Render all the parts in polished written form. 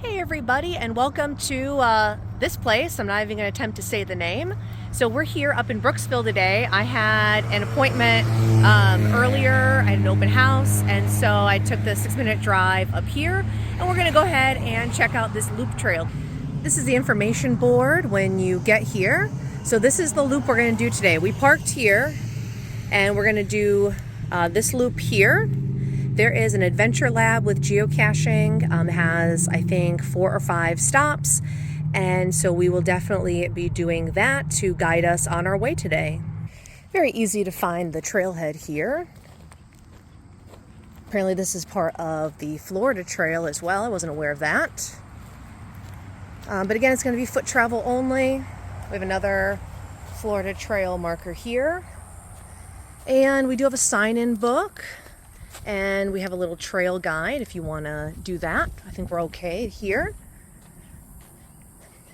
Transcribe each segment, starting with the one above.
Hey everybody, and welcome to this place. I'm not even going to attempt to say the name. So we're here up in Brooksville today. I had an appointment earlier. I had an open house, and so I took the 6-minute drive up here, and we're going to go ahead and check out this loop trail. This is the information board when you get here. So this is the loop we're going to do today. We parked here, and we're going to do this loop here. There is an adventure lab with geocaching. It has, I think, 4 or 5 stops. And so we will definitely be doing that to guide us on our way today. Very easy to find the trailhead here. Apparently this is part of the Florida Trail as well. I wasn't aware of that. But again, it's going to be foot travel only. We have another Florida Trail marker here. And we do have a sign-in book. And we have a little trail guide if you want to do that. I think we're okay here.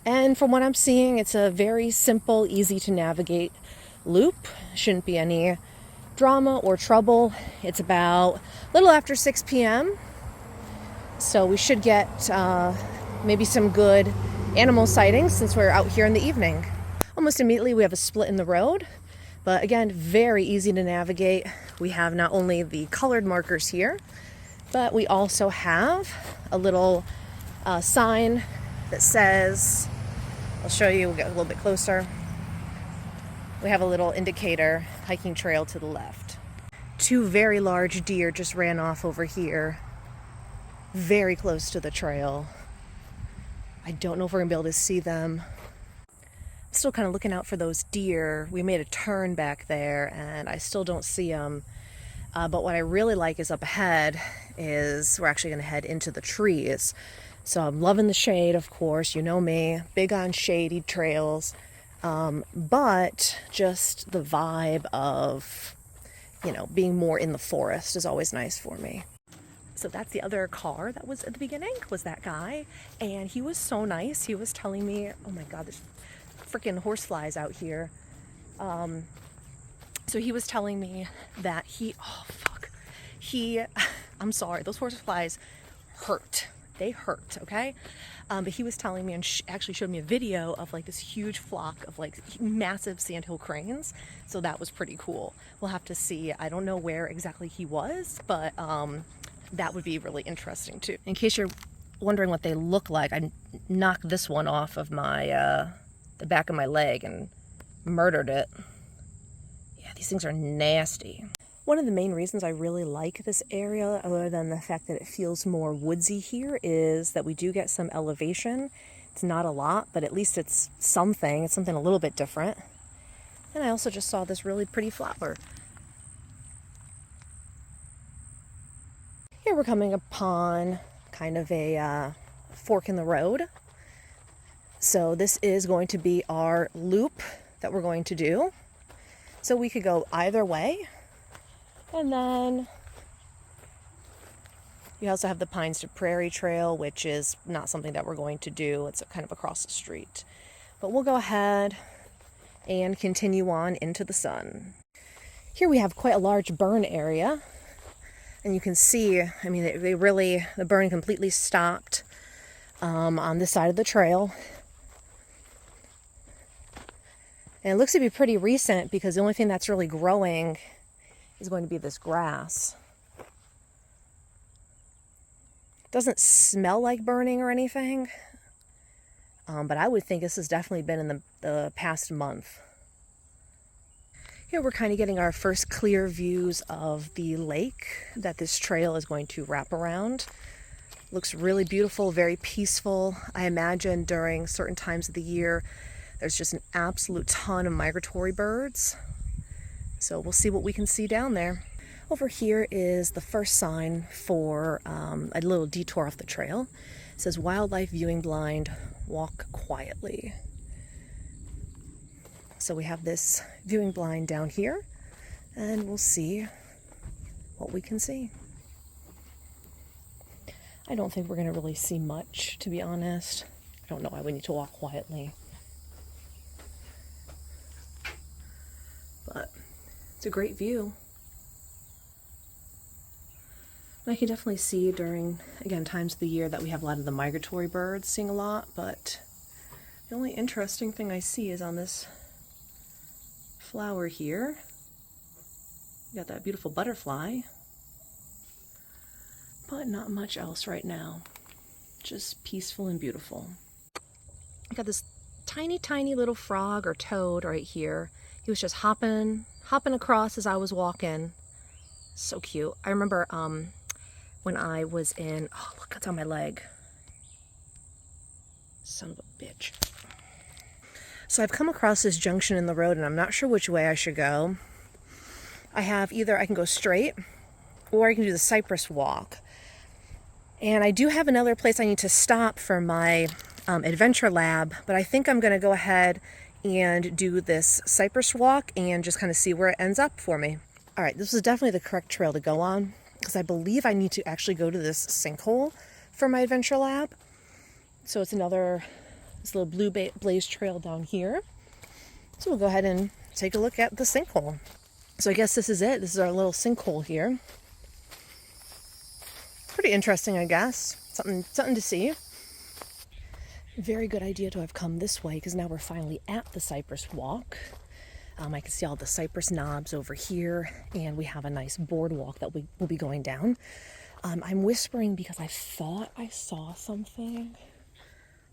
And from what I'm seeing, it's a very simple, easy to navigate loop. Shouldn't be any drama or trouble. It's about a little after 6 p.m. So we should get maybe some good animal sightings since we're out here in the evening. Almost immediately we have a split in the road. But again, very easy to navigate. We have not only the colored markers here, but we also have a little sign that says, I'll show you, we'll get a little bit closer. We have a little indicator, hiking trail to the left. 2 very large deer just ran off over here, very close to the trail. I don't know if we're gonna be able to see them. Still kind of looking out for those deer. We made a turn back there and I still don't see them. But what I really like is up ahead is we're actually going to head into the trees. So I'm loving the shade, of course. You know me, big on shady trails. But just the vibe of, being more in the forest is always nice for me. So that's the other car that was at the beginning, was that guy. And he was so nice. He was telling me, oh my God, there's freaking horseflies out here. So he was telling me that I'm sorry, those horseflies hurt. They hurt, okay? But he was telling me and actually showed me a video of like this huge flock of like massive sandhill cranes. So that was pretty cool. We'll have to see. I don't know where exactly he was, but that would be really interesting too. In case you're wondering what they look like, I knocked this one off of my the back of my leg and murdered it. Yeah, these things are nasty. One of the main reasons I really like this area, other than the fact that it feels more woodsy here, is that we do get some elevation. It's not a lot, but at least it's something. It's something a little bit different. And I also just saw this really pretty flower. Here we're coming upon kind of a fork in the road. So this is going to be our loop that we're going to do. So we could go either way. And then we also have the Pines to Prairie Trail, which is not something that we're going to do. It's kind of across the street. But we'll go ahead and continue on into the sun. Here we have quite a large burn area. And you can see, the burn completely stopped on this side of the trail. And it looks to be pretty recent because the only thing that's really growing is going to be this grass. It doesn't smell like burning or anything, but I would think this has definitely been in the past month. Here we're kind of getting our first clear views of the lake that this trail is going to wrap around. Looks really beautiful, very peaceful. I imagine during certain times of the year there's just an absolute ton of migratory birds. So we'll see what we can see down there. Over here is the first sign for a little detour off the trail. It says wildlife viewing blind, walk quietly. So we have this viewing blind down here and we'll see what we can see. I don't think we're going to really see much, to be honest. I don't know why we need to walk quietly. But it's a great view. And I can definitely see during, again, times of the year that we have a lot of the migratory birds seeing a lot, but the only interesting thing I see is on this flower here. You got that beautiful butterfly, but not much else right now. Just peaceful and beautiful. I got this tiny, tiny little frog or toad right here. He was just hopping across as I was walking. So cute. I remember when I was in, oh look, it's on my leg. Son of a bitch. So I've come across this junction in the road and I'm not sure which way I should go. I have either I can go straight or I can do the cypress walk. And I do have another place I need to stop for my adventure lab, but I think I'm gonna go ahead and do this cypress walk and just kind of see where it ends up for me. All right, this is definitely the correct trail to go on because I believe I need to actually go to this sinkhole for my adventure lab. So it's this little blue blaze trail down here. So we'll go ahead and take a look at the sinkhole. So I guess this is it. This is our little sinkhole here. Pretty interesting, I guess. Something to see. Very good idea to have come this way because now we're finally at the cypress walk. I can see all the cypress knobs over here, and we have a nice boardwalk that we will be going down. I'm whispering because I thought I saw something.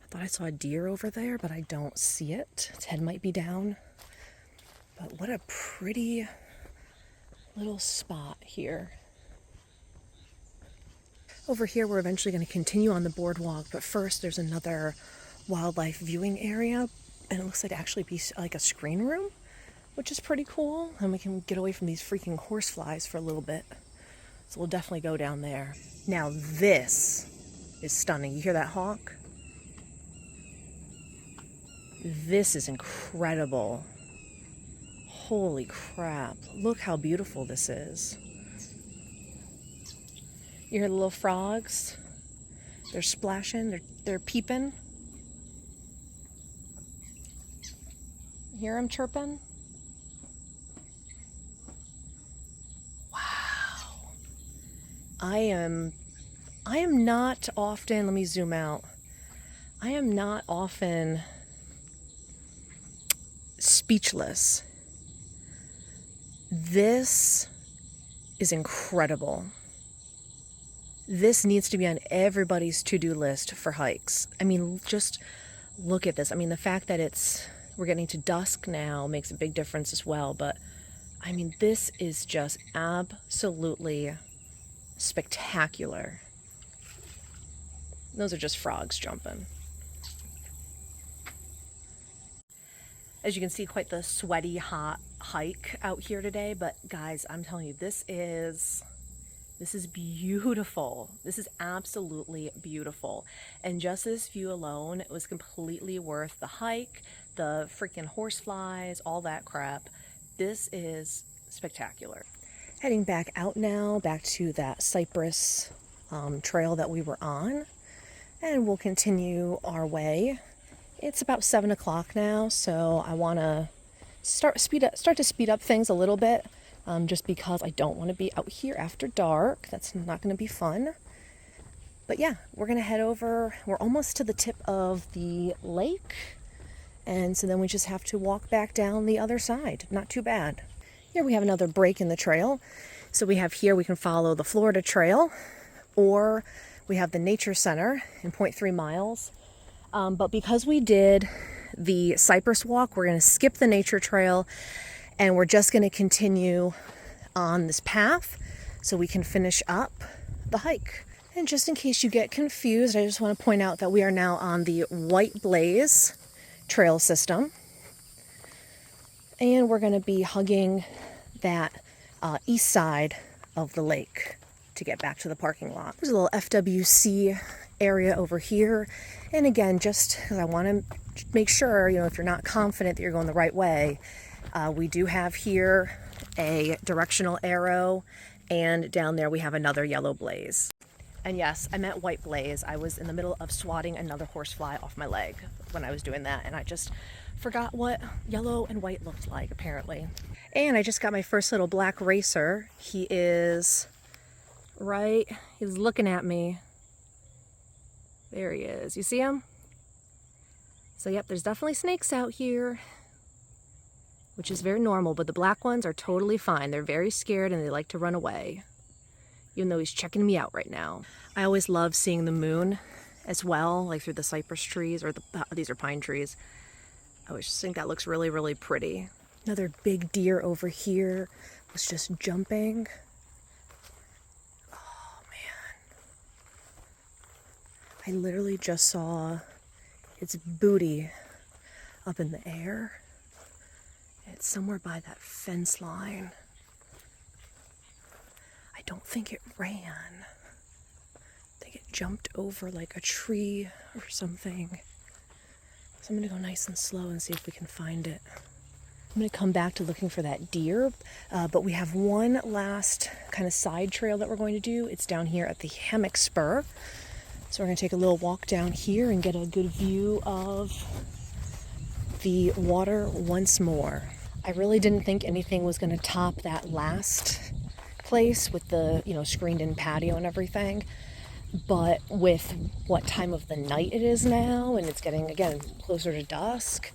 I thought I saw a deer over there, but I don't see it. Its head might be down. But what a pretty little spot here. Over here, we're eventually going to continue on the boardwalk, but first there's another wildlife viewing area, and it looks like to actually be like a screen room, which is pretty cool, and we can get away from these freaking horseflies for a little bit. So we'll definitely go down there. Now this is stunning. You hear that hawk? This is incredible. Holy crap. Look how beautiful this is. You hear the little frogs? They're splashing, they're peeping. You hear them chirping? Wow. I am not often, let me zoom out. I am not often speechless. This is incredible. This needs to be on everybody's to-do list for hikes. I mean, just look at this. I mean, the fact that we're getting to dusk now makes a big difference as well. But I mean, this is just absolutely spectacular. Those are just frogs jumping. As you can see, quite the sweaty, hot hike out here today. But guys, I'm telling you, this is beautiful. This is absolutely beautiful. And just this view alone, it was completely worth the hike, the freaking horseflies, all that crap. This is spectacular. Heading back out now, back to that cypress trail that we were on. And we'll continue our way. It's about 7 o'clock now, so I want to start to speed up things a little bit. Just because I don't want to be out here after dark. That's not going to be fun. But yeah, we're going to head over. We're almost to the tip of the lake. And so then we just have to walk back down the other side. Not too bad. Here we have another break in the trail. So we have here, we can follow the Florida Trail, or we have the Nature Center in 0.3 miles. But because we did the cypress walk, we're going to skip the Nature Trail. And we're just going to continue on this path so we can finish up the hike. And just in case you get confused, I just want to point out that we are now on the White Blaze trail system. And we're going to be hugging that east side of the lake to get back to the parking lot. There's a little FWC area over here. And again, just because I want to make sure, if you're not confident that you're going the right way, we do have here a directional arrow, and down there we have another yellow blaze. And yes, I meant white blaze. I was in the middle of swatting another horsefly off my leg when I was doing that, and I just forgot what yellow and white looked like, apparently. And I just got my first little black racer. He is right, he's looking at me. There he is. You see him? So yep, there's definitely snakes out here, which is very normal, but the black ones are totally fine. They're very scared and they like to run away, even though he's checking me out right now. I always love seeing the moon as well, like through the cypress trees, or these are pine trees. I always just think that looks really, really pretty. Another big deer over here was just jumping. Oh man. I literally just saw its booty up in the air. It's somewhere by that fence line. I don't think it ran. I think it jumped over like a tree or something. So I'm gonna go nice and slow and see if we can find it. I'm gonna come back to looking for that deer, but we have one last kind of side trail that we're going to do. It's down here at the hammock spur. So we're gonna take a little walk down here and get a good view of the water once more. I really didn't think anything was gonna top that last place with the, screened in patio and everything. But with what time of the night it is now, and it's getting, again, closer to dusk,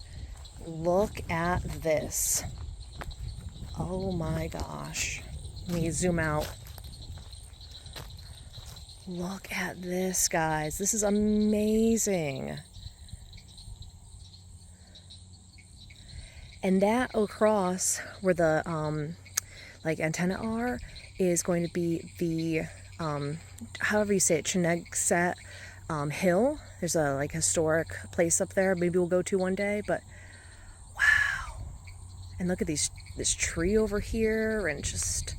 look at this. Oh my gosh. Let me zoom out. Look at this, guys. This is amazing. And that across where the antenna are is going to be the however you say it, Chinsegut hill. There's a historic place up there. Maybe we'll go to one day, but wow. And look at this tree over here, and just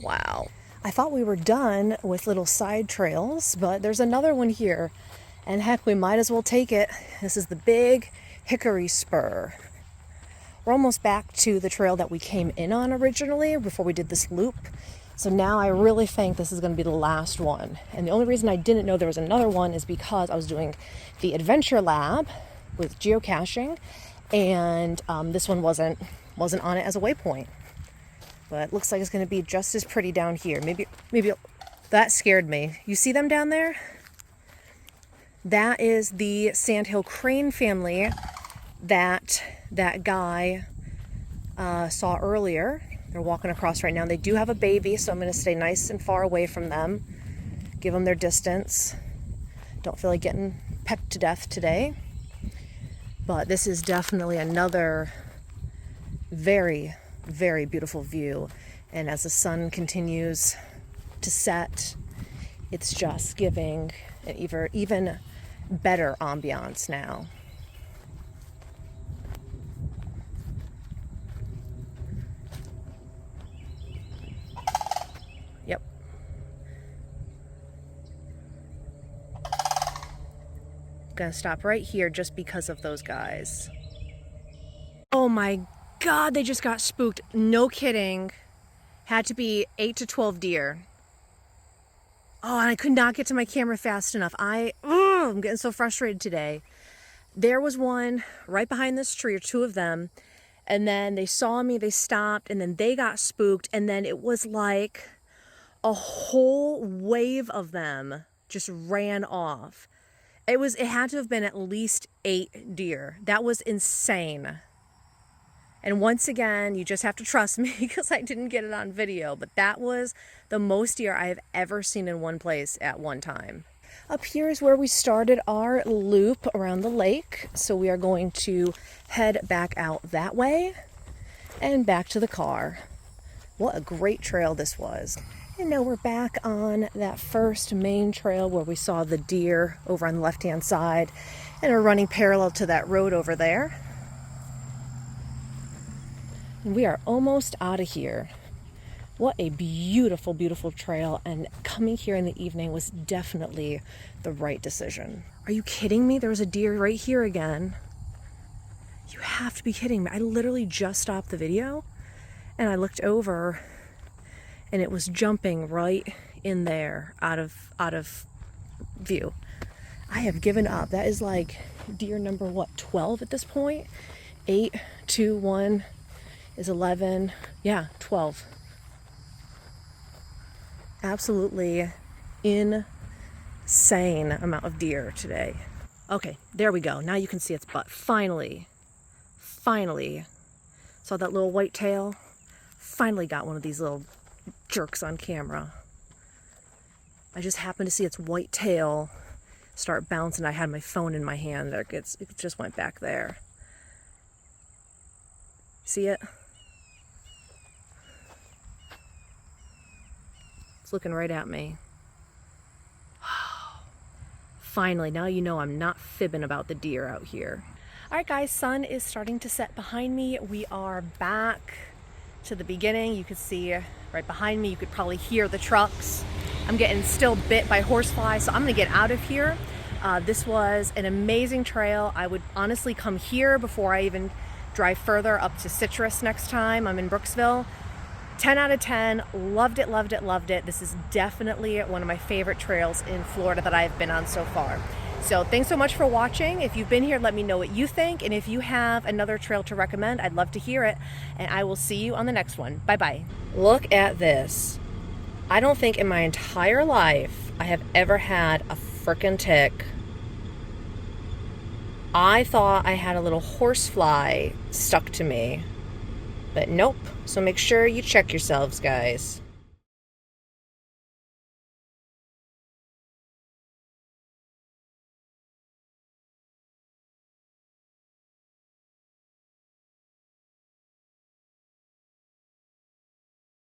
wow. I thought we were done with little side trails, but there's another one here, and heck, we might as well take it. This is the Big Hickory Spur. We're almost back to the trail that we came in on originally before we did this loop. So now I really think this is going to be the last one. And the only reason I didn't know there was another one is because I was doing the adventure lab with geocaching, and this one wasn't on it as a waypoint. But it looks like it's going to be just as pretty down here. Maybe that scared me. You see them down there? That is the sandhill crane family that guy saw earlier. They're walking across right now. They do have a baby, so I'm going to stay nice and far away from them. Give them their distance. Don't feel like getting pecked to death today. But this is definitely another very, very beautiful view. And as the sun continues to set, it's just giving an even better ambiance now. Yep. Gonna stop right here just because of those guys. Oh my God, they just got spooked. No kidding. Had to be 8 to 12 deer. Oh, and I could not get to my camera fast enough. I'm getting so frustrated today. There was one right behind this tree, or two of them, and then they saw me, they stopped, and then they got spooked, and then it was like a whole wave of them just ran off. It had to have been at least 8 deer. That was insane. And once again, you just have to trust me because I didn't get it on video, but that was the most deer I have ever seen in one place at one time. Up here is where we started our loop around the lake. So we are going to head back out that way and back to the car. What a great trail this was. And now we're back on that first main trail where we saw the deer over on the left-hand side and are running parallel to that road over there. And we are almost out of here. What a beautiful, beautiful trail, and coming here in the evening was definitely the right decision. Are you kidding me? There was a deer right here again. You have to be kidding me. I literally just stopped the video and I looked over and it was jumping right in there out of view. I have given up. That is like deer number 12 at this point? 8, 2, 1 is 11. Yeah, 12. Absolutely insane amount of deer today. Okay, there we go. Now you can see its butt. Finally. Saw that little white tail? Finally got one of these little jerks on camera. I just happened to see its white tail start bouncing. I had my phone in my hand. It just went back there. See it? It's looking right at me. Finally, now you know I'm not fibbing about the deer out here. All right, guys, sun is starting to set behind me. We are back to the beginning. You can see right behind me, you could probably hear the trucks. I'm getting still bit by horseflies, so I'm gonna get out of here. This was an amazing trail. I would honestly come here before I even drive further up to Citrus next time. I'm in Brooksville. 10 out of 10, loved it. This is definitely one of my favorite trails in Florida that I've been on so far. So thanks so much for watching. If you've been here, let me know what you think. And if you have another trail to recommend, I'd love to hear it. And I will see you on the next one. Bye-bye. Look at this. I don't think in my entire life I have ever had a frickin' tick. I thought I had a little horsefly stuck to me. But nope. So make sure you check yourselves, guys.